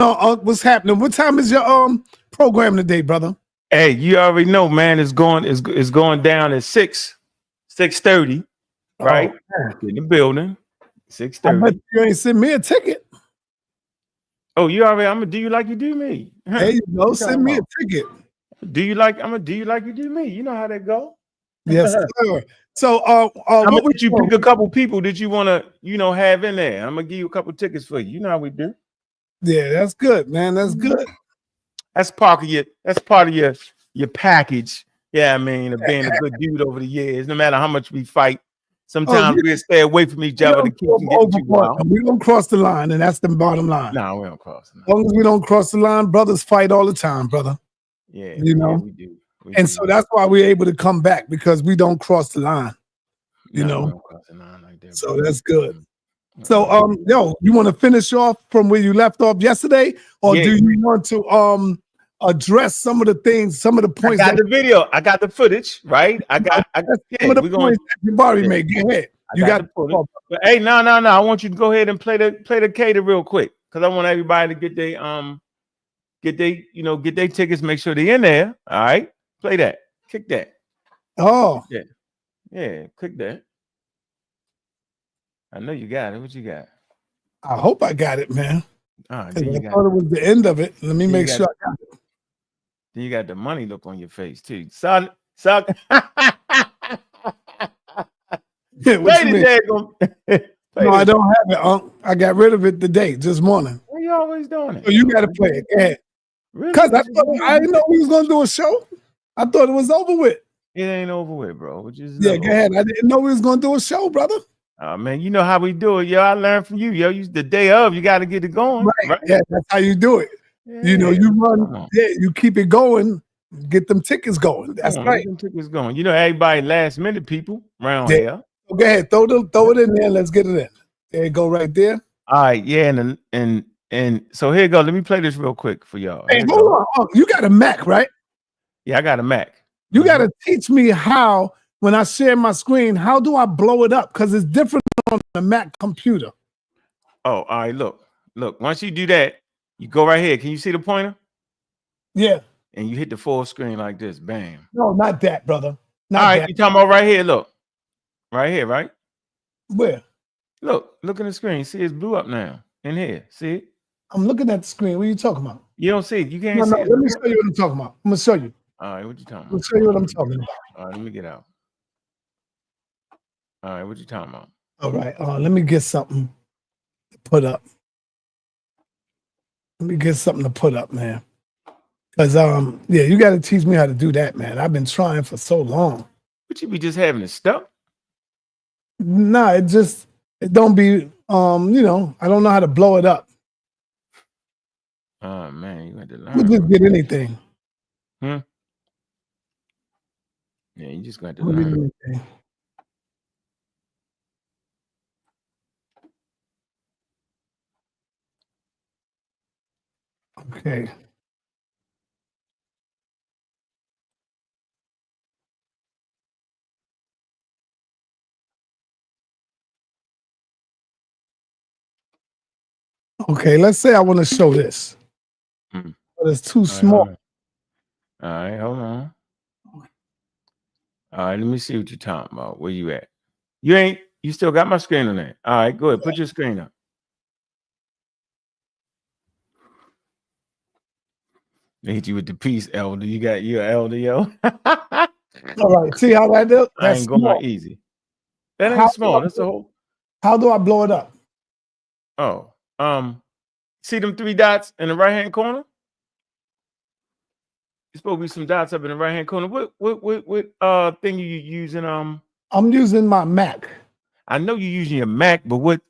What's happening? What time is your program today, brother? Hey, you already know, man. It's going down at 6:30, right? Oh, In the building, I bet 6:30. you ain't send me a ticket. Oh, you already? I'm gonna do you like you do me. There you go. You Send me a about? ticket. Do you like? I'm gonna do you like you do me. You know how that go. Yes, sir. So, I'm gonna what we let you pick a couple people that you wanna, have in there. I'm gonna give you a couple tickets for you. You know how we do. Yeah, that's good, man. That's good. That's part of your package. Yeah, I mean, of being a good dude over the years. No matter how much we fight, sometimes we'll stay away from each other to keep from getting too wild. We don't cross the line, and that's the bottom line. No, we don't cross. As long as we don't cross the line, brothers fight all the time, brother. Yeah, we do. So that's why we're able to come back, because we don't cross the line. You know, we don't cross the line like that, so brother. that's good. So, you want to finish off from where you left off yesterday, or do you want to address some of the things, some of the points? I got the video. I got the footage, right? Some of the points that you've already made. Go ahead. You got the footage. But hey, no. I want you to go ahead and play the Keita real quick, because I want everybody to get their tickets. Make sure they're in there. All right, play that. Kick that. Oh, yeah. Click that. I know you got it. What you got? I hope I got it, man. I thought it was the end of it. Let me make sure I got it. Then you got the money look on your face too. Suck. What you mean? No, I don't have it. I got rid of it today, this morning. Why you always doing it? So you got to play it. Go ahead. Because I didn't know we was going to do a show. I thought it was over with. It ain't over with, bro. Go ahead. I didn't know we was going to do a show, brother. Oh, man, you know how we do it, yo. I learned from you, yo. The day of, you got to get it going. Right. Yeah, that's how you do it. Yeah, you run. Yeah, you keep it going. Get them tickets going. That's right. Get them tickets going. You know, everybody last minute people around here. So go ahead, throw it in there. Let's get it in. There you go, right there. All right, yeah, and so here you go. Let me play this real quick for y'all. Hey, hold on. You got a Mac, right? Yeah, I got a Mac. You got to teach me how, when I share my screen, how do I blow it up? Because it's different on the Mac computer. Oh, all right. Look. Once you do that, you go right here. Can you see the pointer? Yeah. And you hit the full screen like this. Bam. No, not that, brother. Not all right. You talking about right here? Look. Right here, right? Where? Look in the screen. See, it's blew up now. In here. See it? I'm looking at the screen. What are you talking about? You don't see it. You can't see it. Let me show you what I'm talking about. I'm going to show you. All right, what you talking about? Let me show you what I'm talking about. All right, let me get out. All right, what you talking about? All right, let me get something to put up. Man. Because, you got to teach me how to do that, man. I've been trying for so long. But you be just having it stuck? Nah, it don't be, I don't know how to blow it up. Oh, man, you had to learn. You just get anything. Yeah, you just got to learn. Okay. Okay, let's say I want to show this. But it's too small. All right, hold on. All right, let me see what you're talking about. Where you at? You still got my screen on there. All right, go ahead. Put your screen up. They hit you with the piece, elder. You're an elder, yo. All right, see how that does? I ain't going easy. That ain't small. That's the whole. How do I blow it up? Oh, see them 3 dots in the right-hand corner? There's supposed to be some dots up in the right-hand corner. What thing you using? I'm using my Mac. I know you're using your Mac, but what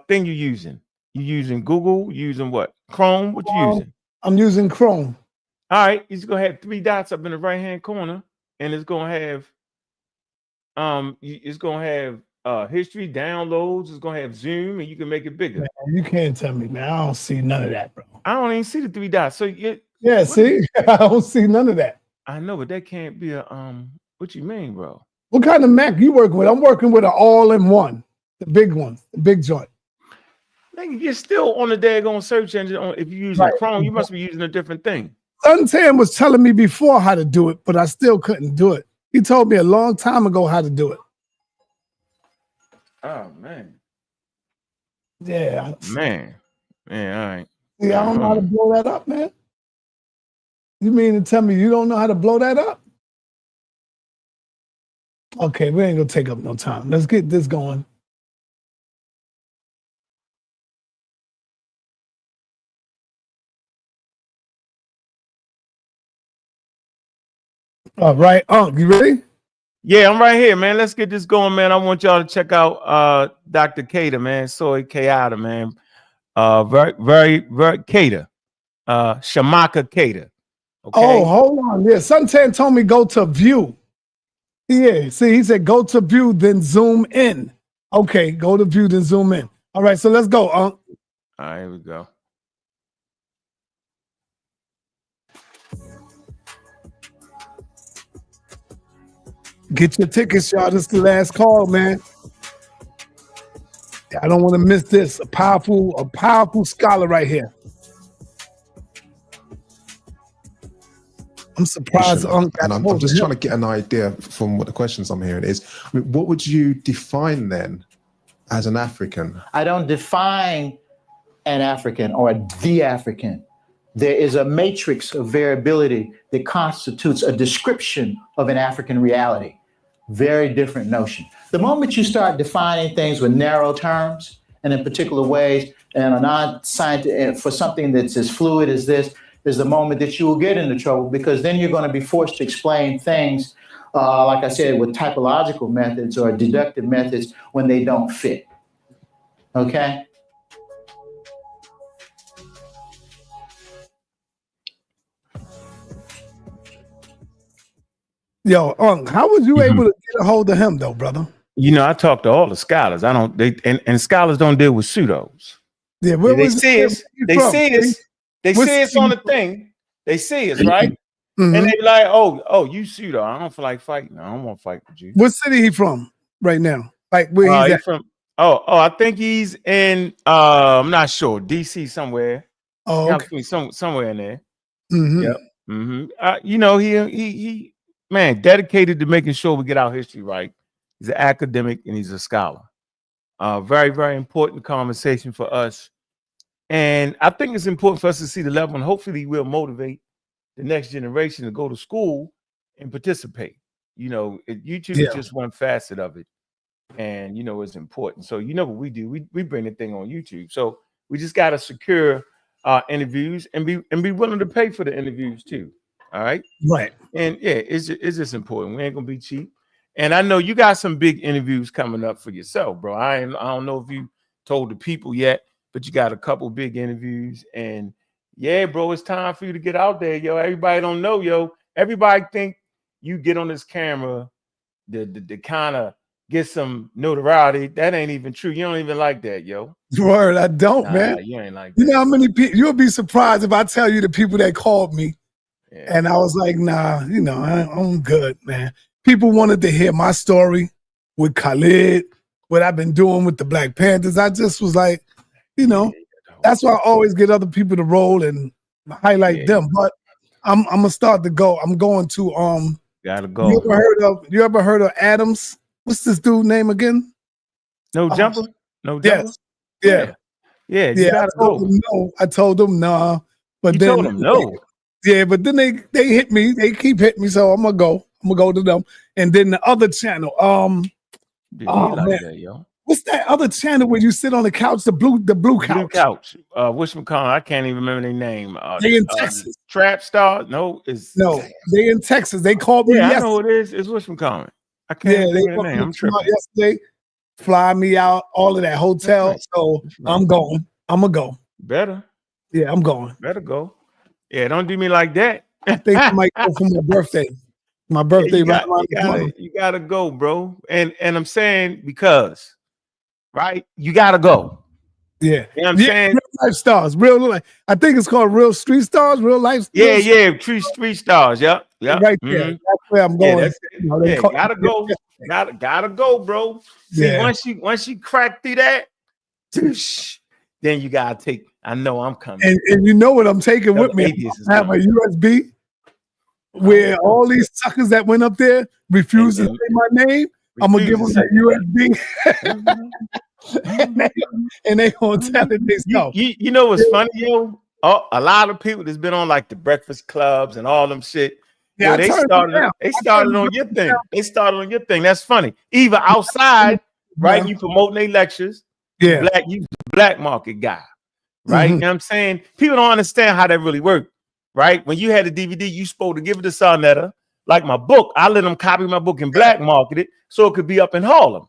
thing you using? You using Google? You using what? Chrome? What you using? I'm using Chrome. All right, it's gonna have 3 dots up in the right-hand corner, and it's gonna have history, downloads. It's gonna have Zoom, and you can make it bigger. Man, you can't tell me, man. I don't see none of that, bro. I don't even see the 3 dots. So see, I don't see none of that. I know, but that can't be a What you mean, bro? What kind of Mac you working with? I'm working with an all-in-one, the big one, the big joint. Nigga, you're still on the daggone search engine. If you're using Chrome, you must be using a different thing. Suntan was telling me before how to do it, but I still couldn't do it. He told me a long time ago how to do it. Oh man. Yeah. Man, all right. See, I don't know how to blow that up, man. You mean to tell me you don't know how to blow that up? Okay, we ain't gonna take up no time. Let's get this going. All right, you ready? Yeah, I'm right here, man. Let's get this going, man. I want y'all to check out Dr. Keita, man. Soy Keita, man. Very Keita. Shamaka Keita. Okay. Oh, hold on. Yeah, Suntan told me go to view. Yeah, see, he said go to view, then zoom in. Okay, go to view, then zoom in. All right, so let's go, All right, here we go. Get your tickets, y'all. This is the last call, man. I don't want to miss this. A powerful scholar right here. I'm surprised. And I'm just trying to get an idea from what the questions I'm hearing is. I mean, what would you define then as an African? I don't define an African or the African. There is a matrix of variability that constitutes a description of an African reality. Very different notion. The moment you start defining things with narrow terms and in particular ways and are not scientific for something that's as fluid as this, is the moment that you will get into trouble, because then you're going to be forced to explain things, like I said, with typological methods or deductive methods when they don't fit. Okay? Yo, how was you able to get a hold of him though, brother? You know, I talk to all the scholars. And scholars don't deal with pseudos. Yeah, they see us. They see us. They see us on the thing. They see us, right? And they be like, oh, you pseudo. I don't feel like fighting. I don't want to fight with you. What city he from right now? Like where he's at? From? I think he's in. I'm not sure. DC somewhere. Oh, okay. Somewhere in there. Yep. You know, he man, dedicated to making sure we get our history right. He's an academic and he's a scholar. Very, very important conversation for us. And I think it's important for us to see the level, and hopefully we'll motivate the next generation to go to school and participate. You know, YouTube is just one facet of it. And, you know, it's important. So, you know what we do? We bring the thing on YouTube. So we just got to secure interviews and be willing to pay for the interviews too. All right. Right. And yeah, it's just important. We ain't gonna be cheap. And I know you got some big interviews coming up for yourself, bro. I don't know if you told the people yet, but you got a couple big interviews. And yeah, bro, it's time for you to get out there, yo. Everybody don't know, yo. Everybody think you get on this camera to kind of get some notoriety. That ain't even true. You don't even like that, yo. Word, I don't, man. You ain't like that. You know how many people? You'll be surprised if I tell you the people that called me. Yeah. And I was like, nah, you know, I'm good, man. People wanted to hear my story with Khalid, what I've been doing with the Black Panthers. I just was like, you know, that's why I always get other people to roll and highlight them. But I'm gonna start to go. I'm going to gotta go. You ever heard of Adams? What's this dude name again? No Jumper? No Jumper? Yes. Yeah. You gotta go. I told them nah. But then told them no. Yeah, but then they hit me. They keep hitting me, so I'm gonna go. I'm gonna go to them. And then the other channel, that, yo. What's that other channel where you sit on the couch? The blue couch. Blue couch. Whatchamacallit? I can't even remember their name. They in Texas. Trap Star? No, they in Texas. They called me. I know it is. It's whatchamacallit. I can't remember their name. I'm tripping. Yesterday, fly me out, all of that hotel. Right. So I'm going. I'm gonna go. Better. Yeah, I'm going. Better go. Yeah, don't do me like that. I think I might go for my birthday. My birthday, you gotta go, bro. And I'm saying because, right? You gotta go. Yeah. You know what I'm saying? Real life stars. Real life. I think it's called Real Street Stars. Real life. Street stars. Yep. Right there. That's where I'm going. Gotta go. Gotta go, bro. See, once you crack through that, then you gotta take. I know I'm coming. And you know what I'm taking with me? I have a USB where all these suckers that went up there refused to say my name. I'm gonna give them that USB. and they gonna tell it themselves. You know what's funny, yo? Oh, a lot of people that's been on like the Breakfast Clubs and all them shit. Yeah, they started on your thing. They started on your thing. That's funny. Either outside, right? You promoting their lectures. Yeah, you the black market guy, right? You know what I'm saying? People don't understand how that really worked, right? When you had a DVD, you supposed to give it to Sarnetta. Like my book, I let them copy my book and black market it so it could be up in Harlem,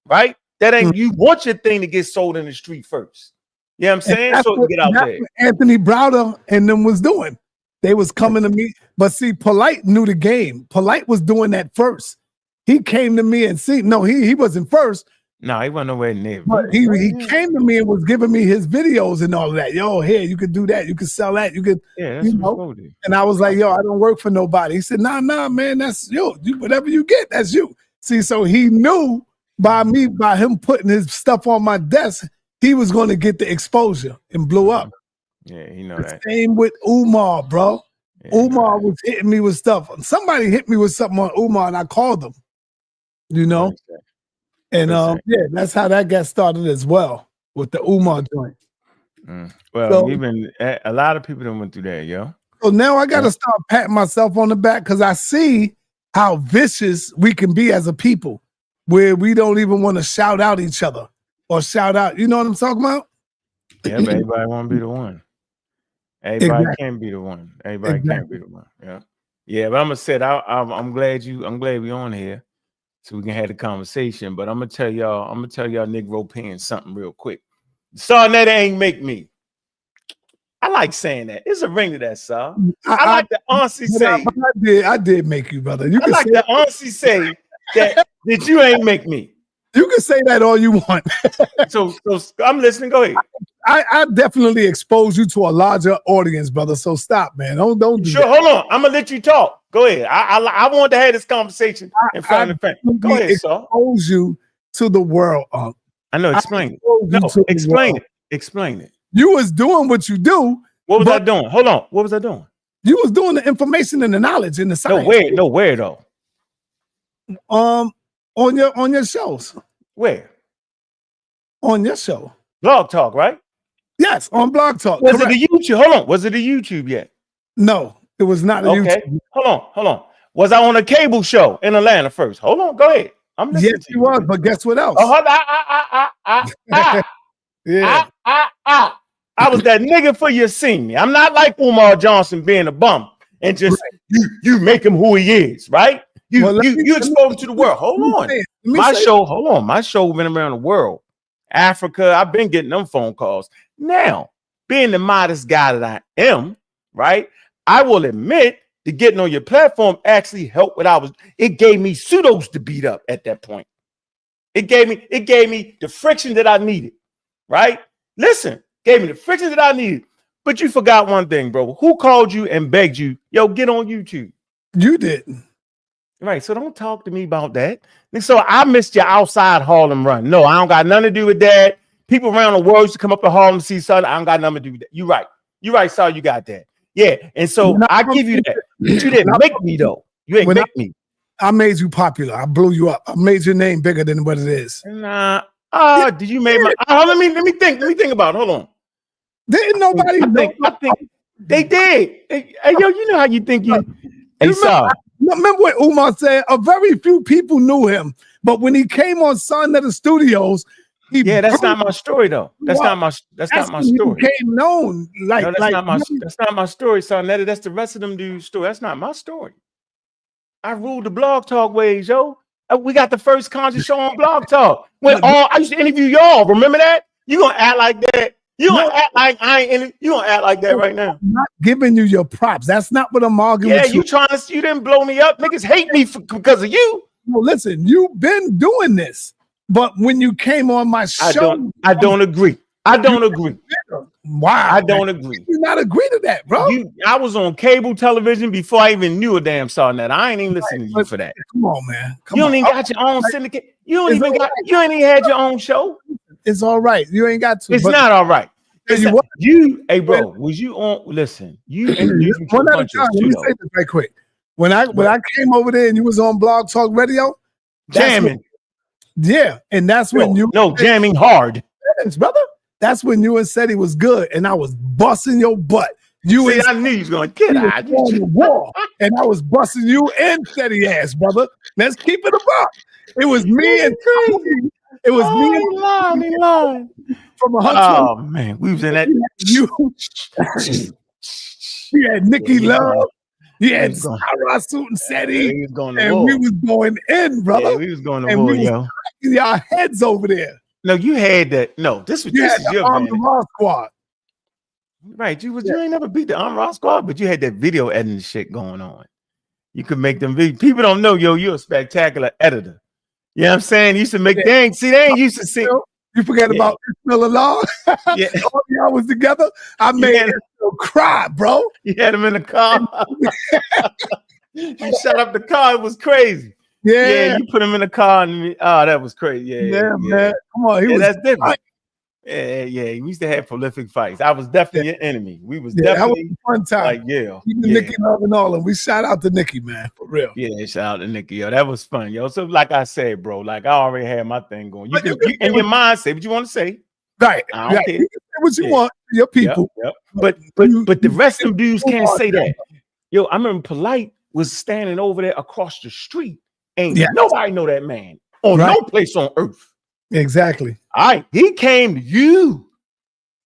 right? That ain't you want your thing to get sold in the street first. You know what I'm saying? So it can get out there. Anthony Browder and them was doing. They was coming to me, but see, Polite knew the game. Polite was doing that first. He came to me and he wasn't first. No, he wasn't nowhere near. But he came to me and was giving me his videos and all of that. Yo, here, you could do that. You could sell that. You could, that's what and I was like, yo, I don't work for nobody. He said, nah, man, that's you. Whatever you get, that's you. See, so he knew by him putting his stuff on my desk, he was going to get the exposure and blew up. Yeah, you know that. Same with Umar, bro. Yeah, Umar was hitting me with stuff. Somebody hit me with something on Umar and I called him, you know? And that's how that got started as well with the Umar joint. Well, so, even a lot of people that went through that, yo. So now I got to start patting myself on the back because I see how vicious we can be as a people where we don't even want to shout out each other or shout out. You know what I'm talking about? Yeah, but everybody want to be the one. Everybody can't be the one. Everybody can't be the one. Yeah. Yeah, but I'm gonna say I'm glad we on here so we can have the conversation. But I'm gonna tell y'all Negro Pen something real quick. Sarnetta ain't make me. I like saying that. It's a ring to that, sir. I like the auntie say. I did make you, brother. You I like the auntie say that you ain't make me. You can say that all you want. so I'm listening. Go ahead. I definitely expose you to a larger audience, brother. So stop, man. Don't do that. Hold on. I'm gonna let you talk. Go ahead. I want to have this conversation in front of the family. Go ahead, sir. Expose you to the world. I know. Explain it. No, explain it. Explain it. You was doing what you do. What was I doing? Hold on. What was I doing? You was doing the information and the knowledge and the science. Where though? On your shows. Where? On your show. Blog Talk, right? Yes, on Blog Talk. Was it a YouTube? Hold on. Was it a YouTube yet? No, it was not a YouTube. Hold on. Was I on a cable show in Atlanta first? Hold on. Go ahead. I'm listening. Yes, you was, but guess what else? Yeah. I was that nigga for you seen me. I'm not like Umar Johnson being a bum and just you make him who he is, right? You expose him to the world. Hold on. My show been around the world. Africa, I've been getting them phone calls. Now, being the modest guy that I am, right? I will admit that getting on your platform actually helped it gave me pseudos to beat up at that point. It gave me the friction that I needed, right? Listen, gave me the friction that I needed. But you forgot one thing, bro. Who called you and begged you, yo, get on YouTube? You didn't. Right, so don't talk to me about that. And so I missed your outside Harlem run. No, I don't got nothing to do with that. People around the world used to come up to Harlem to see something. I don't got nothing to do with that. You're right, sir. You got that. Yeah, and so I give you that. But you didn't make me, though. You ain't make me. I made you popular. I blew you up. I made your name bigger than what it is. Nah. Did you make my... let me think about it. Hold on. Didn't nobody know? I think they did. Hey, yo, you know how you think you... Hey, sir. Remember what Umar said? A very few people knew him, but when he came on Sarnetta Studios, that's not my story though. That's not my story. He became known. That's not my story, Sarnetta. That's the rest of them dudes' story. That's not my story. I ruled the Blog Talk ways, yo. We got the first conscious show on Blog Talk. I used to interview y'all. Remember that? You gonna act like that? You gonna act like I ain't? You gonna act like that right now? I'm not giving you your props. That's not what I'm arguing. Yeah, you didn't blow me up. Niggas hate me because of you. No, listen, you've been doing this, but when you came on my show, I don't agree. I don't agree. Wow, I don't agree. You not agree to that, bro? I was on cable television before I even knew a damn Sarnetta. I ain't even listening to you for that. Come on, man. You ain't even got your own syndicate. You ain't even had your own show. It's all right. You ain't got to. It's not all right. Hey, Bro, was you on? Listen, you introduced me to one a at a bunch time. of Let me pseudo say this right quick. When I came over there and you was on Blog Talk Radio, jamming. And that's when jamming hard, brother. That's when you and said he was good, and I was busting your butt. I knew you was going to get out on the wall, and I was busting you and Steady ass, brother. Let's keep it above. It was me and it was me and lying. From 120. Oh man, we was in that. You had Nikki Love. You had Sarah Suit and Seti, and we was going in, brother. Yeah, we was going to war, yo. Y'all heads over there. No, you had that. No, this is your Armed Raw Squad. Right, you ain't never beat the Armed Raw Squad, but you had that video editing shit going on. You could make them videos. People don't know, yo, you're a spectacular editor. You know what I'm saying? You used to make they ain't used to see. You forget about Ismail Allah? Yeah. All y'all was together. I made him cry, bro. You had him in the car. You shut up the car. It was crazy. Yeah. You put him in the car and that was crazy. Yeah, man. Come on. That's different. Yeah. We used to have prolific fights. I was definitely your enemy. We was definitely that was a fun time. Like, Nikki Love and all, and we shout out to Nikki, man, for real. Yeah, shout out to Nikki, yo. That was fun, yo. So, like I said, bro, like I already had my thing going. You can in your mind say what you want to say. Right. I don't care. You can say what you want, your people. Yep. But the rest of them dudes can't say that. Yo, I remember Polite was standing over there across the street. Ain't nobody know that man on no place on earth. Exactly. All right. He came to you.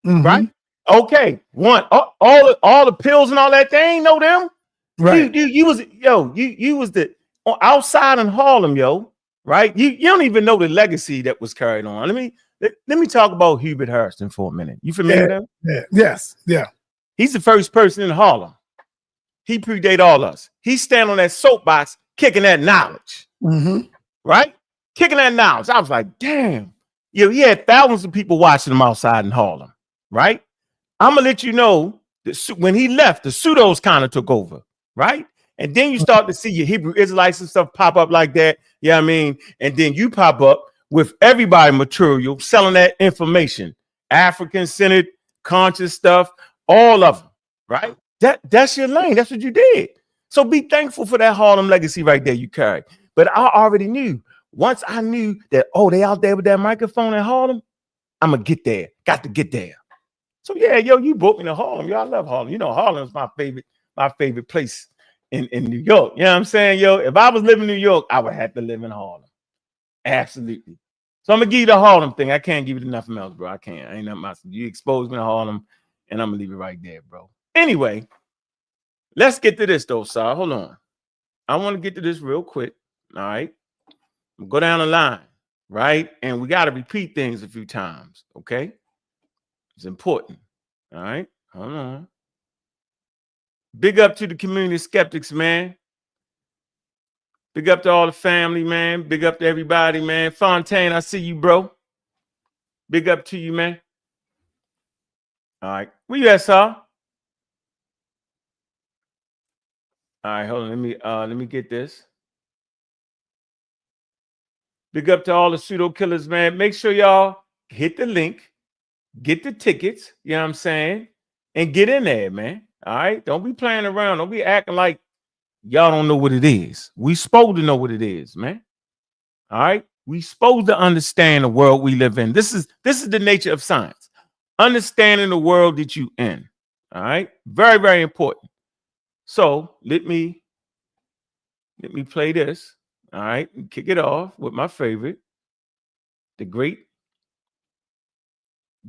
Right? Okay. All the pills and all that, they ain't know them. Right. You was the outside in Harlem, yo. Right? You don't even know the legacy that was carried on. Let me talk about Hubert Harrison for a minute. You familiar with him? Yeah. Yes. Yeah. He's the first person in Harlem. He predate all us. He's standing on that soapbox kicking that knowledge. Right? Kicking that knowledge. I was like, damn. Yo, he had thousands of people watching him outside in Harlem. Right? I'm gonna let you know that when he left, the pseudos kind of took over. Right? And then you start to see your Hebrew Israelites and stuff pop up like that. Yeah, you know what I mean, and then you pop up with everybody material selling that information, African-centered, conscious stuff, all of them, right? That's your lane. That's what you did. So be thankful for that Harlem legacy right there you carried. But I already knew. Once I knew that, they out there with that microphone in Harlem, I'm gonna get there. Got to get there. So yeah, yo, you brought me to Harlem. Yo, I love Harlem. You know, Harlem's my favorite place in New York. You know what I'm saying? Yo, if I was living in New York, I would have to live in Harlem. Absolutely. So I'm gonna give you the Harlem thing. I can't give you nothing else, bro. I can't. I ain't nothing else. You exposed me to Harlem, and I'm gonna leave it right there, bro. Anyway, let's get to this though, Sar. Hold on. I want to get to this real quick. All right. Go down the line, right? And we got to repeat things a few times. Okay. It's important. All right. Hold on. Big up to the community skeptics, man. Big up to all the family, man. Big up to everybody, man. Fontaine, I see you, bro. Big up to you, man. All right. Where you at, Sal? All right, hold on. Let me get this. Big up to all the pseudo killers, man. Make sure y'all hit the link, get the tickets, you know what I'm saying? And get in there, man. All right. Don't be playing around. Don't be acting like y'all don't know what it is. We supposed to know what it is, man. All right. We supposed to understand the world we live in. This is the nature of science. Understanding the world that you in. All right. Very, very important. So let me play this. All right. Kick it off with my favorite, the great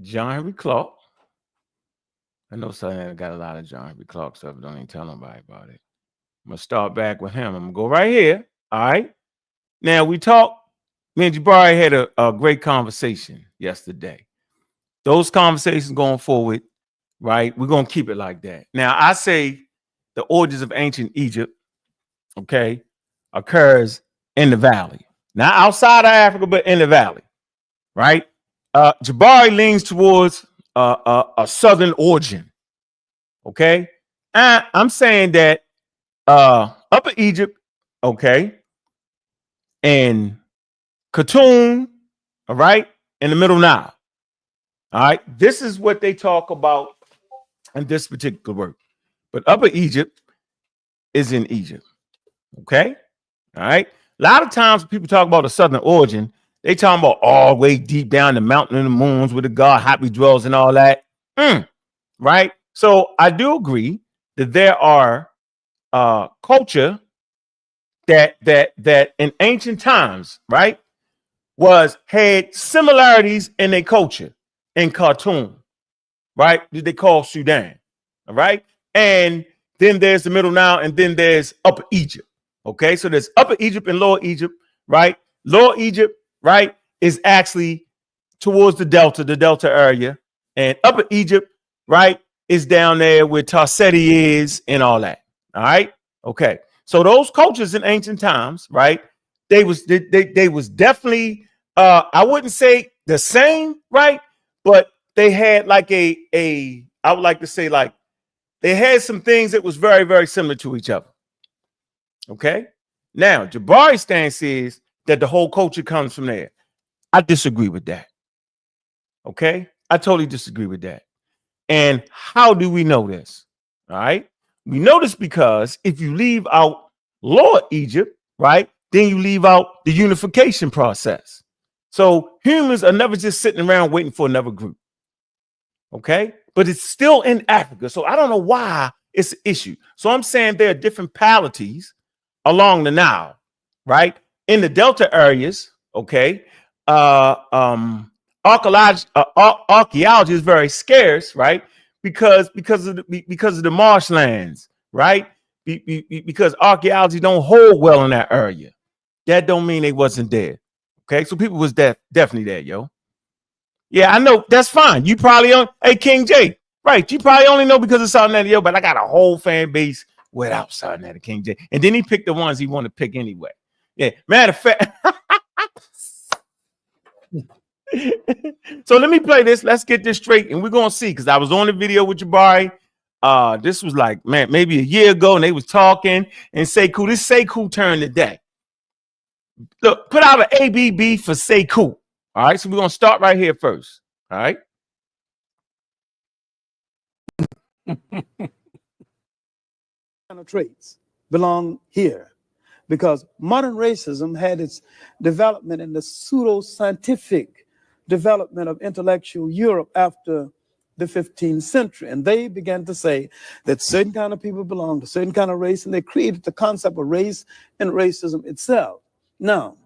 John Henry Clark. I know something got a lot of John Henry Clark stuff. Don't even tell nobody about it. I'm gonna start back with him. I'm gonna go right here. All right. Now we talked. Me and Jabari had a great conversation yesterday. Those conversations going forward, right? We're gonna keep it like that. Now I say the origins of ancient Egypt, okay, occurs in the valley. Not outside of Africa, but in the valley, right? Jabari leans towards a southern origin. Okay. I'm saying that Upper Egypt, okay, and Khartoum, all right, in the Middle Nile. All right. This is what they talk about in this particular work. But Upper Egypt is in Egypt. Okay. All right. A lot of times when people talk about the southern origin, they talking about all the way deep down the mountain and the moons where the god Happy dwells and all that. Right. So I do agree that there are culture that in ancient times, right, had similarities in their culture in Khartoum, right? That they call Sudan. All right. And then there's the Middle Nile, and then there's Upper Egypt. Okay, so there's Upper Egypt and Lower Egypt, right? Lower Egypt, right, is actually towards the Delta area, and Upper Egypt, right, is down there where Tarseti is and all that. All right, okay. So those cultures in ancient times, right? They was definitely I wouldn't say the same, right? But they had like I would like to say like they had some things that was very, very similar to each other. Okay. Now, Jabari's stance is that the whole culture comes from there. I disagree with that. Okay. I totally disagree with that. And how do we know this? All right. We know this because if you leave out Lower Egypt, right, then you leave out the unification process. So humans are never just sitting around waiting for another group. Okay. But it's still in Africa. So I don't know why it's an issue. So I'm saying there are different polities along the Nile, right? In the Delta areas, okay. Archaeology is very scarce, right? Because of the marshlands, right? Because archaeology don't hold well in that area. That don't mean they wasn't there. Okay, so people was definitely there, yo. Yeah, I know. That's fine. You probably hey King J, right? You probably only know because of Southern Natty, yo, but I got a whole fan base without Southern Natty King J. And then he picked the ones he wanted to pick anyway. Yeah, matter of fact. So let me play this. Let's get this straight, and we're gonna see because I was on the video with Jabari. This was like, man, maybe a year ago, and they was talking and Sekou. This Sekou turn today. Look, put out an ABB for Sekou. All right, so we're gonna start right here first. All right. Traits belong here because modern racism had its development in the pseudo-scientific development of intellectual Europe after the 15th century. And they began to say that certain kind of people belong to certain kind of race, and they created the concept of race and racism itself. Now,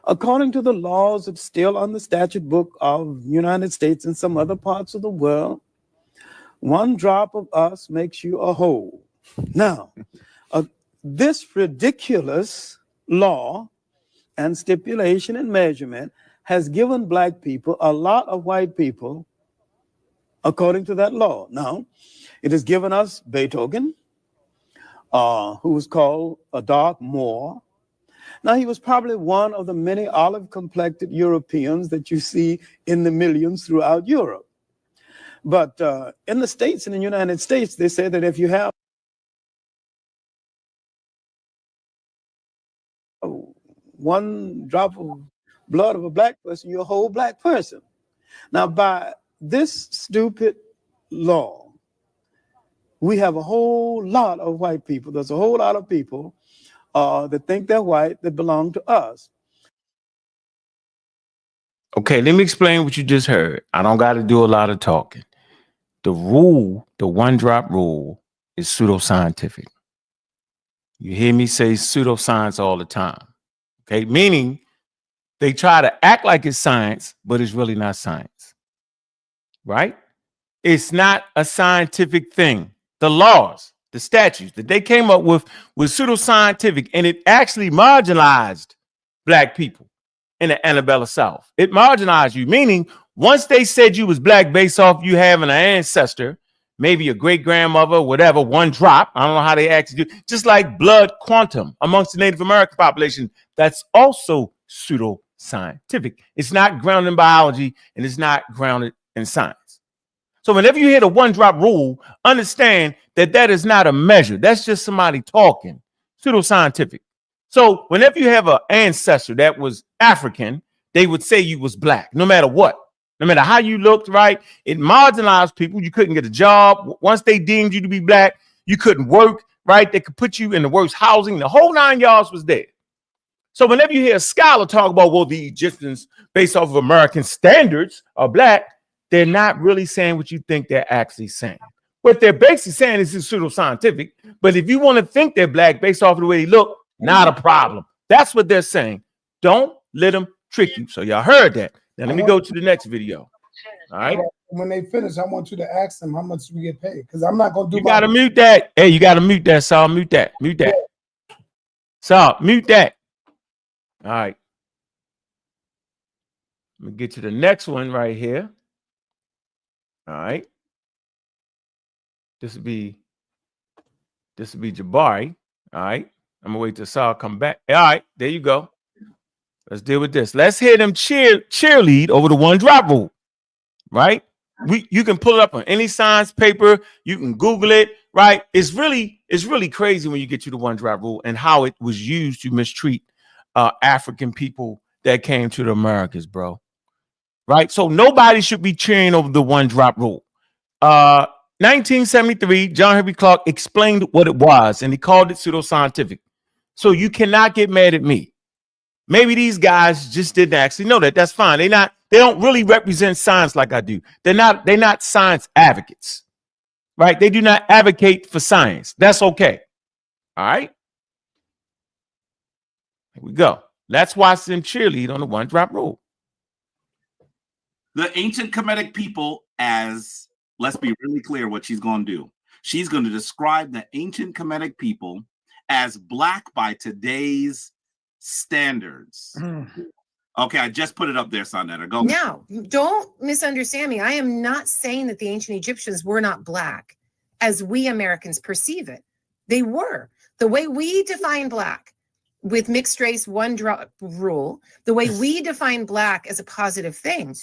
according to the laws that's still on the statute book of the United States and some other parts of the world, one drop of us makes you a whole. Now, this ridiculous law and stipulation and measurement has given black people a lot of white people according to that law. Now, it has given us Beethoven, who was called a dark Moor. Now, he was probably one of the many olive-complected Europeans that you see in the millions throughout Europe. But in the States, in the United States, they say that if you have one drop of blood of a black person, you're a whole black person. Now, by this stupid law, we have a whole lot of white people. There's a whole lot of people that think they're white that belong to us. Okay, let me explain what you just heard. I don't got to do a lot of talking. The rule, the one drop rule, is pseudoscientific. You hear me say pseudoscience all the time. Okay, meaning they try to act like it's science, but it's really not science. Right? It's not a scientific thing. The laws, the statutes that they came up with was pseudoscientific, and it actually marginalized black people in the Annabella South. It marginalized you, meaning once they said you was black based off you having an ancestor, maybe a great grandmother, whatever, one drop. I don't know how they actually do. Just like blood quantum amongst the Native American population, that's also pseudoscientific. It's not grounded in biology, and it's not grounded in science. So whenever you hear the one drop rule, understand that that is not a measure. That's just somebody talking. Pseudoscientific. So whenever you have an ancestor that was African, they would say you was black, no matter what. No matter how you looked, right? It marginalized people. You couldn't get a job. Once they deemed you to be black, you couldn't work, right? They could put you in the worst housing. The whole 9 yards was there. So whenever you hear a scholar talk about, well, the Egyptians, based off of American standards, are black, they're not really saying what you think they're actually saying. What they're basically saying is pseudoscientific. But if you want to think they're black based off of the way they look, not a problem. That's what they're saying. Don't let them trick you. So y'all heard that. Now let me go to the next video. All right. When they finish, I want you to ask them how much we get paid, because I'm not gonna do. You gotta mute that. Hey, you gotta mute that, Saul. Mute that. Mute that. Saul, mute that. All right. Let me get to the next one right here. All right. This would be Jabari. All right. I'm gonna wait till Saul come back. All right, there you go. Let's deal with this. Let's hear them cheerlead over the one drop rule. Right? You can pull it up on any science paper, you can Google it, right? It's really crazy when you get to the one drop rule and how it was used to mistreat African people that came to the Americas, bro. Right? So nobody should be cheering over the one drop rule. 1973, John Henry Clark explained what it was, and he called it pseudoscientific. So you cannot get mad at me. Maybe these guys just didn't actually know that. That's fine. They don't really represent science like I do. They're not science advocates, right? They do not advocate for science. That's okay. All right. Here we go. Let's watch them cheerlead on the one drop rule. The ancient Kemetic people, as let's be really clear what she's going to do. She's going to describe the ancient Kemetic people as black by today's standards. Okay, I just put it up there, Sonetta. Go. Now, don't misunderstand me. I am not saying that the ancient Egyptians were not black as we Americans perceive it. They were. The way we define black with mixed race one drop rule, the way we define black as a positive thing,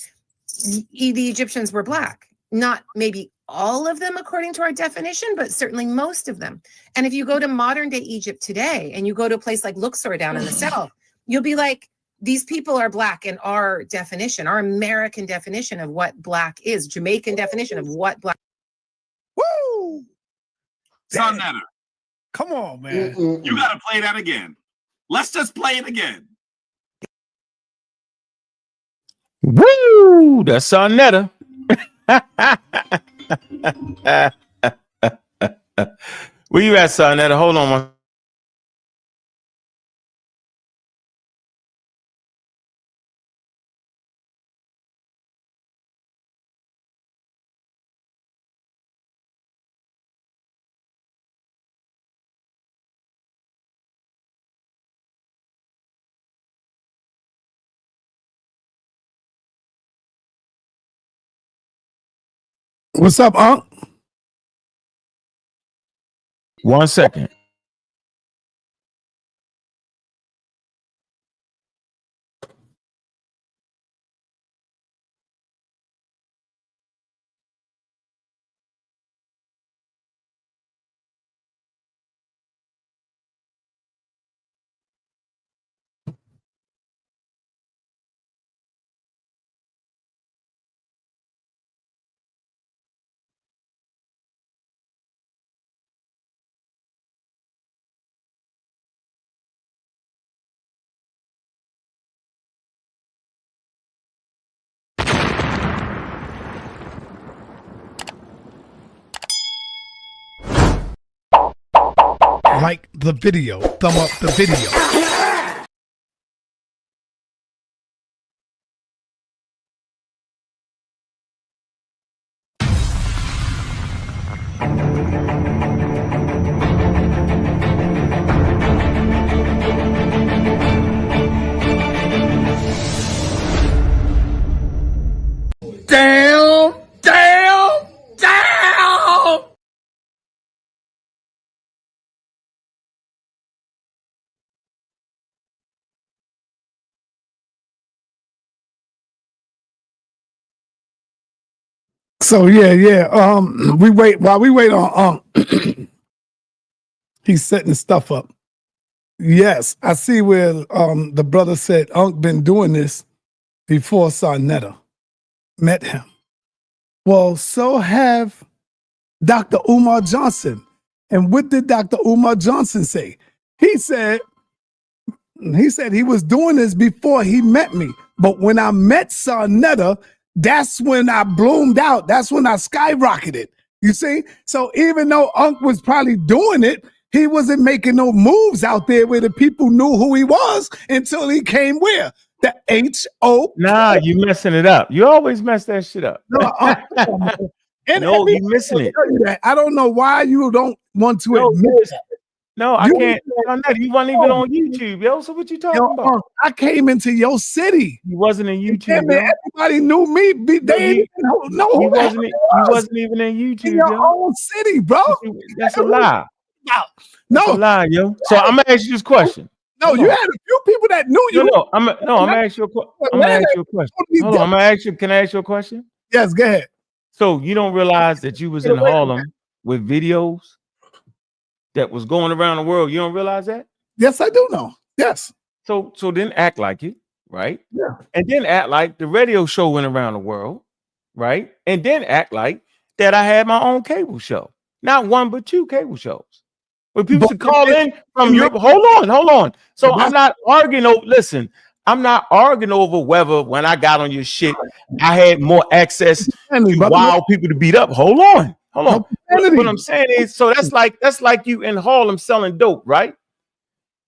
the Egyptians were black. Not maybe all of them according to our definition, but certainly most of them. And if you go to modern day Egypt today and you go to a place like Luxor down in the south, you'll be like, these people are black in our definition, our American definition of what black is, Jamaican definition of what black. Woo! Sonetta. Come on, man. You got to play that again. Let's just play it again. Woo! That's Sonetta. Where you at, Sonetta? Hold on one. What's up, Unc? 1 second. Like the video, thumb up the video. Down, down, down. So yeah. We wait while we wait on he's setting stuff up. Yes, I see where the brother said Unc been doing this before Sonetta. met him. Well, so have Dr. Umar Johnson. And what did Dr. Umar Johnson say? He said he was doing this before he met me. But when I met Sarnetta, that's when I bloomed out. That's when I skyrocketed. You see? So even though Unc was probably doing it, he wasn't making no moves out there where the people knew who he was until he came where? The H.O. Nah, you messing it up. You always mess that shit up. No, and no, you missing it. I don't know why you don't want to admit that. No, I can't. You wasn't even on YouTube, yo. So what you talking about? I came into your city. You wasn't in YouTube, man, everybody knew me. They you wasn't even in YouTube, in your own city, bro. That's a lie. No, that's a lie, yo. So I'm gonna ask you this question. No, you had a few people that knew you. I'm gonna ask you a question. Hold on, I'm gonna ask you. Can I ask you a question? Yes, go ahead. So you don't realize that you was in Harlem with videos that was going around the world? You don't realize that? Yes, I do know. Yes. So then act like it, right? Yeah. And then act like the radio show went around the world, right? And then act like that I had my own cable show. Not one, but 2 cable shows. When people should call in from Europe. Hold on. So I'm not arguing over, listen, I'm not arguing over whether when I got on your shit, I had more access to wild people to beat up. Hold on. What I'm saying is, so that's like you in Harlem selling dope, right?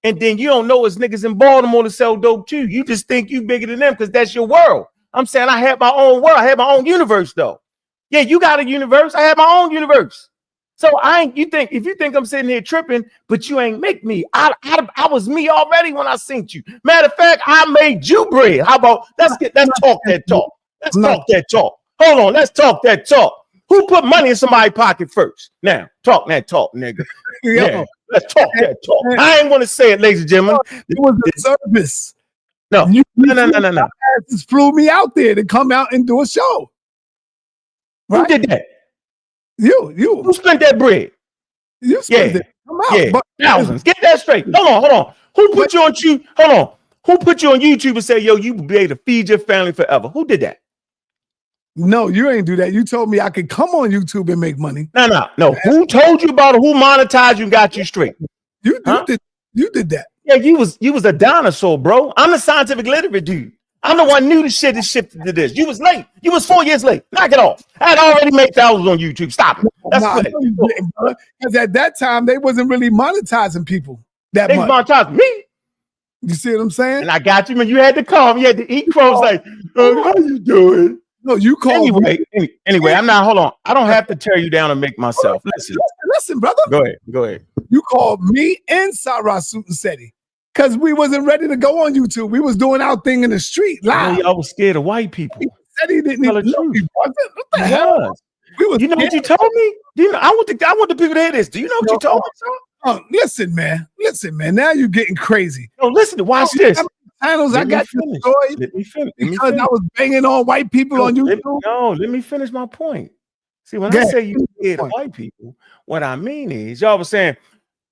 And then you don't know it's niggas in Baltimore to sell dope too. You just think you bigger than them because that's your world. I'm saying I had my own world. I had my own universe though. Yeah, you got a universe. I had my own universe. So if you think I'm sitting here tripping, but you ain't make me. I was me already when I synced you. Matter of fact, I made you bread. How about let's talk that talk. Let's talk that talk. Hold on, let's talk that talk. Who put money in somebody's pocket first? Now, talk that talk, nigga. Yeah, let's talk that talk. I ain't want to say it, ladies and gentlemen. It was a service. No. Just flew me out there to come out and do a show. Right? Who did that? You. Who spent that bread? You spent it. Come out. Yeah. Thousands. Get that straight. Hold on. Who put you on YouTube? Hold on. Who put you on YouTube and say, yo, you will be able to feed your family forever? Who did that? No, you ain't do that. You told me I could come on YouTube and make money. No. Who told you about it? Who monetized you and got you straight? You did that. Yeah, you was a dinosaur, bro. I'm the scientific literate dude. I'm the one knew the shit that shifted to this. You was late. You was 4 years late. Knock it off. I had already made thousands on YouTube. Stop it. That's because at that time they wasn't really monetizing people that much. They monetized me. You see what I'm saying? And I got you, man. You had to come. You had to eat crows like, how you doing? No, you called anyway, I'm not, hold on. I don't have to tear you down and make myself. Listen, brother. Go ahead. You called me and Sarah Sutin because we wasn't ready to go on YouTube. We was doing our thing in the street live. I was scared of white people. He said he didn't even know me. What the hell? You know what you told me? I want the people to hear this. Do you know what you told me, sir? Oh, listen, man. Now you're getting crazy. No, listen. Watch this. Channels I got destroyed because I was banging on white people on YouTube. Let me finish my point. See, when I say you scared of white people, what I mean is y'all was saying,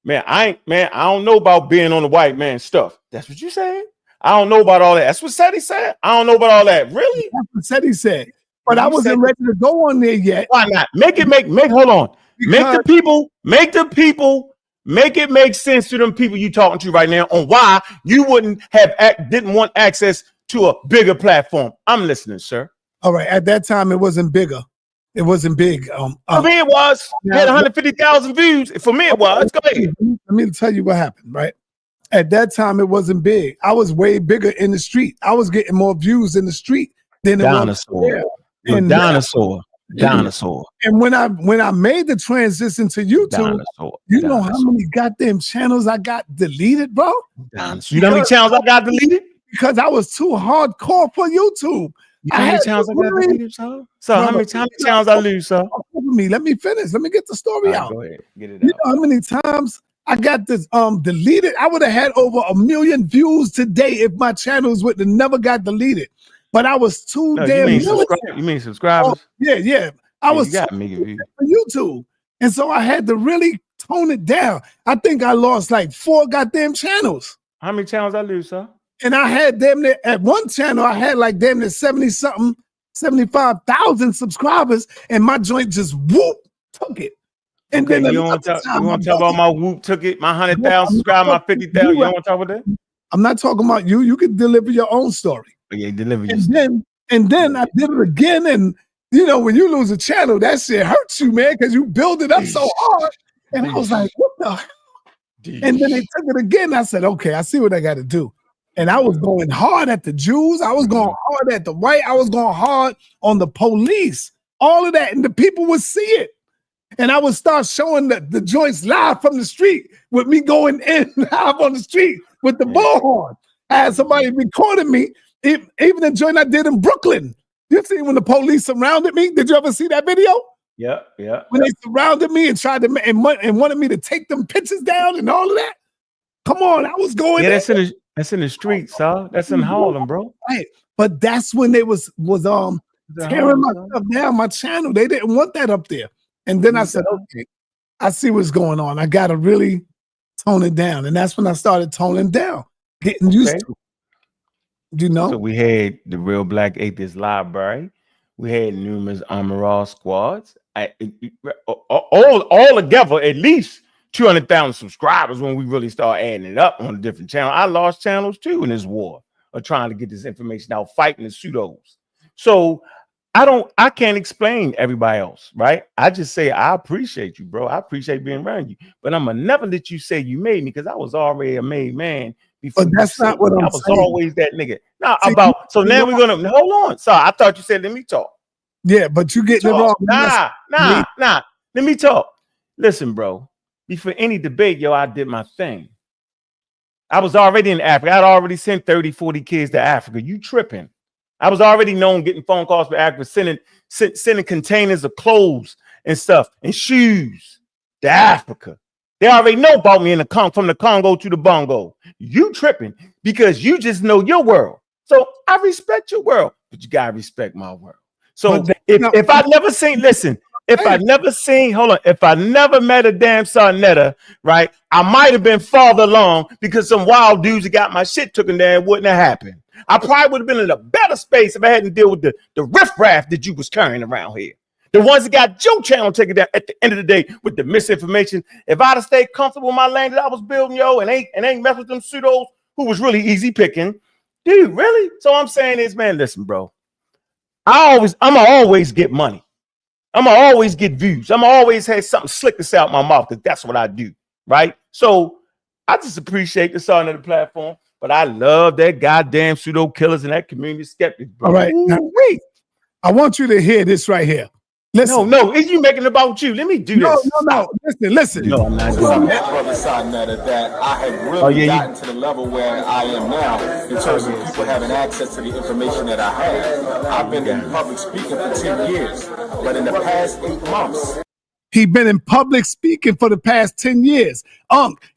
I don't know about being on the white man stuff. That's what you saying. I don't know about all that. That's what Seti said. I don't know about all that. Really? That's what Seti said. But I wasn't ready to go on there yet. Why not? Hold on. Make it make sense to them people you talking to right now on why you didn't want access to a bigger platform. I'm listening, sir. All right. At that time, it wasn't bigger. It wasn't big. For me, it was. It had 150,000 views. For me, it was. Go ahead. Let me tell you what happened, right? At that time, it wasn't big. I was way bigger in the street. I was getting more views in the street than it was. Dinosaur. And when I made the transition to YouTube, you know how many goddamn channels I got deleted, bro? You know how many channels I got deleted? Because I was too hardcore for YouTube. You know how many channels I got deleted, sir? So how many channels I lose, sir? Let me finish. Let me get the story out. Go ahead. Get it out. You know how many times I got this deleted? I would have had over 1 million views today if my channels would have never got deleted. But I was too damn. You mean subscribers? Oh, yeah. I was got me for YouTube, and so I had to really tone it down. I think I lost like 4 goddamn channels. How many channels I lose, sir? And I had damn near at one channel. I had like damn near 70 something 75,000 subscribers, and my joint just whoop took it. And Okay, then you want to talk about my whoop took it, my 100,000 subscribers, my 50,000. You don't want to talk about that? I'm not talking about you. You can deliver your own story. Yeah, deliver your story. And then I did it again. And you know, when you lose a channel, that shit hurts you, man, because you build it up so hard. And I was like, what the hell? And then they took it again. I said, okay, I see what I got to do. And I was going hard at the Jews. I was going hard at the white. I was going hard on the police. All of that. And the people would see it. And I would start showing the joints live from the street with me going in live on the street with the bullhorn. I had somebody recording me. Even the joint I did in Brooklyn. You see when the police surrounded me? Did you ever see that video? Yeah, yeah. When they surrounded me and tried to and wanted me to take them pictures down and all of that. Come on, I was going. Yeah, that's in the streets, huh? That's in Harlem, bro. Right, but that's when they was tearing my stuff down, my channel. They didn't want that up there. And then I said, okay, I see what's going on. I got to really tone it down. And that's when I started toning down, getting used to it. You know? So we had the Real Black Atheist Library. We had numerous Amaral squads. All together, at least 200,000 subscribers when we really start adding it up on a different channel. I lost channels too in this war of trying to get this information out, fighting the pseudos. So I can't explain everybody else, right? I just say, I appreciate you, bro. I appreciate being around you, but I'm gonna never let you say you made me because I was already a made man before. But that's not what I'm saying. I was always that nigga. So now we're gonna hold on. Sorry, I thought you said let me talk. Yeah, but you getting it wrong. Nah. Let me talk. Listen, bro. Before any debate, I did my thing. I was already in Africa. I'd already sent 30, 40 kids to Africa. You tripping? I was already known getting phone calls from Africa, sending containers of clothes and stuff and shoes to Africa. They already know about me from the Congo to the Bongo. You tripping because you just know your world. So I respect your world, but you gotta respect my world. So if I never seen, listen, if I never met a damn Sarnetta, right, I might have been farther along because some wild dudes that got my shit taken there wouldn't have happened. I probably would have been in a better space if I hadn't deal with the riffraff that you was carrying around here. The ones that got your channel taken down at the end of the day with the misinformation. If I'd have stayed comfortable in my lane that I was building, and ain't mess with them pseudos who was really easy picking, dude, really? So I'm saying is, man, listen, bro. I'ma always get money. I'ma always get views. I'ma always have something slick to say out my mouth because that's what I do, right? So I just appreciate the starting of the platform. But I love that goddamn pseudo killers and that community skeptics, bro. All right. Now, wait. I want you to hear this right here. Listen. No, is you making it about you? Let me do this. No. Listen. No, I'm not doing that. Brother Sarnetta, that I have really gotten to the level where I am now in terms of people having access to the information that I have. I've been in public speaking for 10 years, but in the past 8 months, he's been in public speaking for the past 10 years.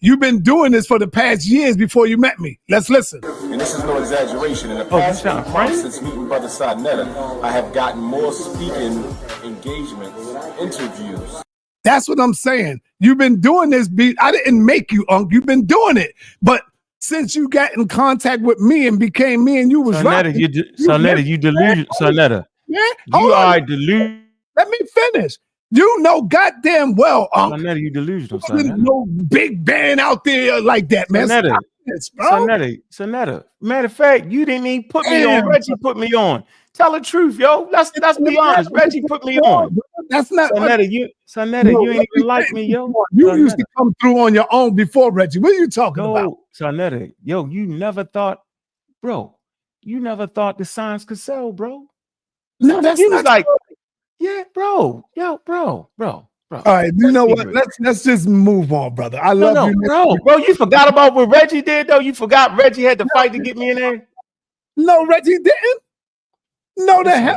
You've been doing this for the past years before you met me. Let's listen. And this is no exaggeration. In the past 8 months since meeting Brother Sarnetta, I have gotten more speaking engagements, interviews. That's what I'm saying. You've been doing this. I didn't make you, You've been doing it. But since you got in contact with me and became me and you was Sarnetta, you delusional. Sarnetta. Yeah? You are delusional. Let me finish. You know goddamn well, Sarnetta, you delusional, Sarnetta. No big band out there like that, man. Sarnetta, Sarnetta. Matter of fact, you didn't even put me on. Reggie put me on. Tell the truth, yo. Let's be honest. Reggie put me on. That's not Sarnetta. You ain't even like me, yo. You used to come through on your own before Reggie. What are you talking about? Sarnetta, yo, you never thought the science could sell, bro. No, that's not like. Yeah, bro. Bro. All right, you know what? Let's just move on, brother. I love you, bro. You forgot about what Reggie did, though. You forgot Reggie had to fight to get me in there. No, Reggie didn't. No, the hell.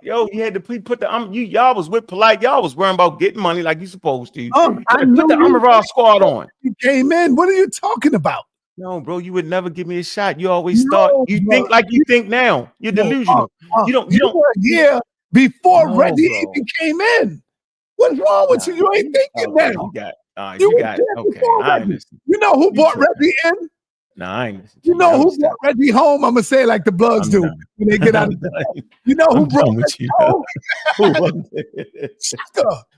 Yo, he had to put the y'all was with polite. Y'all was worrying about getting money like you supposed to. I put the Amaral squad on. He came in. What are you talking about? No, bro, you would never give me a shot. You always thought think like you think now. You're delusional. You don't. Yeah. Before Reggie even came in. What's wrong with you? You ain't thinking now. You got it. Okay. You know who brought Reggie in? No, I ain't listening to You know who brought Reggie home? I'm gonna say it like the Bloods do when they get out of the You know who brought Reggie home? Who was it?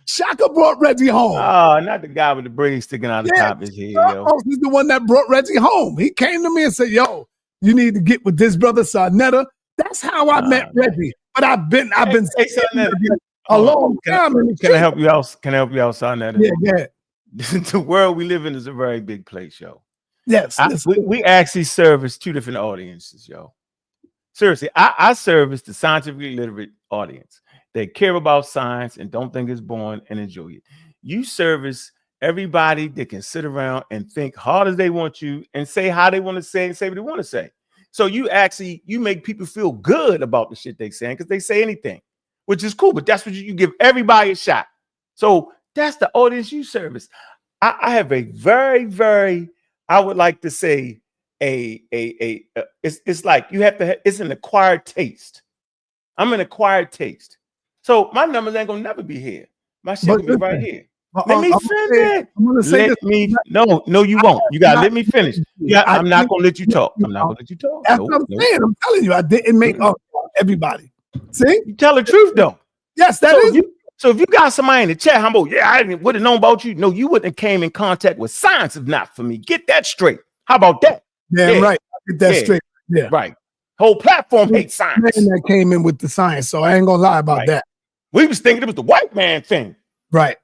Shaka brought Reggie home. Oh, not the guy with the braids sticking out the top of his head, yo. He's the one that brought Reggie home. He came to me and said, "Yo, you need to get with this brother Sarnetta." That's how I met Reggie. But I've been a long time. Can I help you out? Can I help you out, Sarnetta? Yeah. The world we live in is a very big place, yo. Yes. We actually service two different audiences, yo. Seriously, I service the scientifically literate audience. They care about science and don't think it's boring and enjoy it. You service everybody that can sit around and think hard as they want to and say how they want to say and say what they want to say. So you make people feel good about the shit they saying because they say anything, which is cool. But that's what you give everybody a shot. So that's the audience you service. I have a very, very, I would like to say it's like you have to it's an acquired taste. I'm an acquired taste. So my numbers ain't gonna never be here. My shit will be right here. Let me finish. No, you won't. You gotta let me finish. Yeah, I'm not gonna let you talk. I'm not gonna let you talk. That's what I'm saying. I'm telling you, I didn't make up everybody. See, you tell the truth though. Yes, that is. So if you got somebody in the chat, humble, I would have known about you. No, you wouldn't have came in contact with science if not for me. Get that straight. How about that? Damn right. Get that straight. Yeah. Right. Whole platform hates science. Man that came in with the science, so I ain't gonna lie about that. We was thinking it was the white man thing. Right.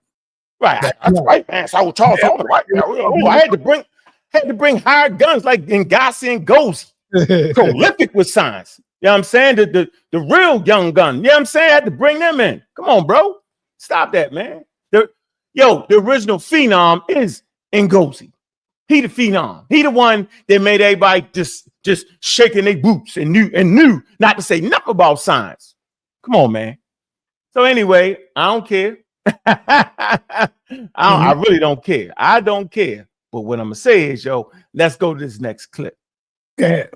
Right. That's white man. So I was talking about the white man. I had to bring hired guns like Ngasi and Gozi. Prolific with science. You know what I'm saying? The real young gun. You know what I'm saying? I had to bring them in. Come on, bro. Stop that, man. The original phenom is Ngozi. He the phenom. He the one that made everybody just shaking their boots and knew not to say nothing about science. Come on, man. So anyway, I don't care. I really don't care. I don't care. But what I'm gonna say is, let's go to this next clip. Yeah.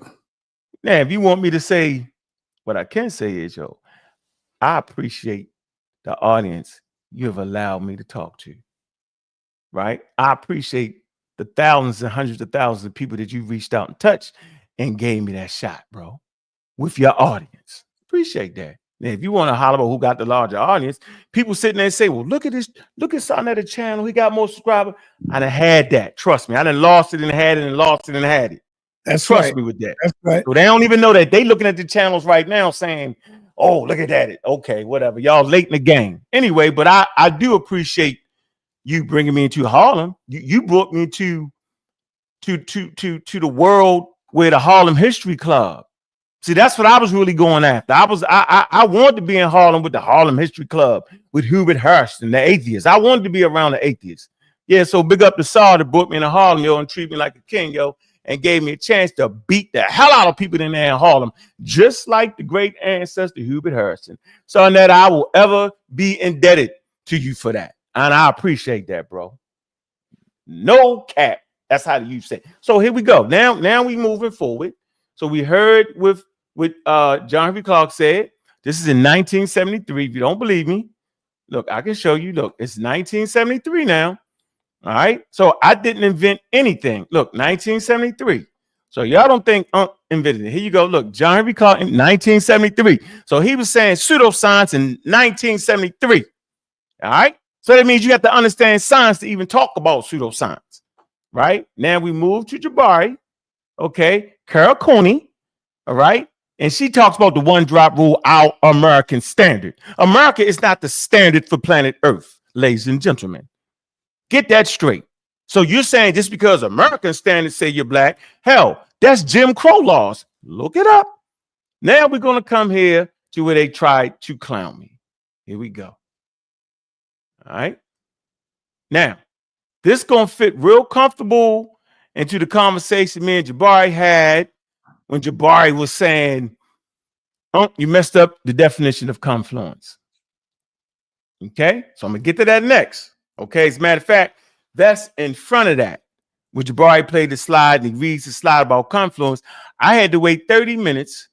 Now, if you want me to say what I can say is, I appreciate the audience you have allowed me to talk to. Right? I appreciate the thousands and hundreds of thousands of people that you reached out and touched and gave me that shot, bro, with your audience. Appreciate that. Now, if you want to holler about who got the larger audience, people sitting there and say, well, look at this, look at something at the channel. He got more subscribers. I done had that. Trust me. I done lost it and had it and lost it and had it. Trust me with that. That's right. So they don't even know that they looking at the channels right now saying, oh, look at that. Okay, whatever. Y'all late in the game. Anyway, but I do appreciate you bringing me into Harlem. You brought me to the world where the Harlem History Club. See, that's what I was really going after. I wanted to be in Harlem with the Harlem History Club with Hubert Hurst and the atheists. I wanted to be around the atheists. Yeah, so big up to Saul that brought me into Harlem, and treat me like a king, and gave me a chance to beat the hell out of people in there in Harlem, just like the great ancestor Hubert Hurst. So that I will ever be indebted to you for that. And I appreciate that, bro. No cap. That's how you say. So here we go. Now we moving forward. So we heard with John Henry Clark said, this is in 1973. If you don't believe me, look, I can show you. Look, it's 1973 now. All right. So I didn't invent anything. Look, 1973. So y'all don't think invented it. Here you go. Look, John Henry Clark in 1973. So he was saying pseudoscience in 1973. All right. So that means you have to understand science to even talk about pseudoscience. Right. Now we move to Jabari. Okay. Carol Cooney. All right. And she talks about the one drop rule, our American standard. America is not the standard for planet Earth, ladies and gentlemen. Get that straight. So you're saying just because American standards say you're black, hell, that's Jim Crow laws. Look it up. Now we're going to come here to where they tried to clown me. Here we go. All right. Now, this going to fit real comfortable into the conversation me and Jabari had when Jabari was saying, oh, you messed up the definition of confluence. Okay. So I'm going to get to that next. Okay, as a matter of fact, that's in front of that. When Jabari played the slide and he reads the slide about confluence, I had to wait 30 minutes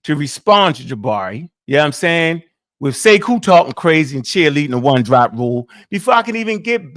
to respond to Jabari. You know what I'm saying? With Sekou talking crazy and cheerleading the one drop rule before I can even get back.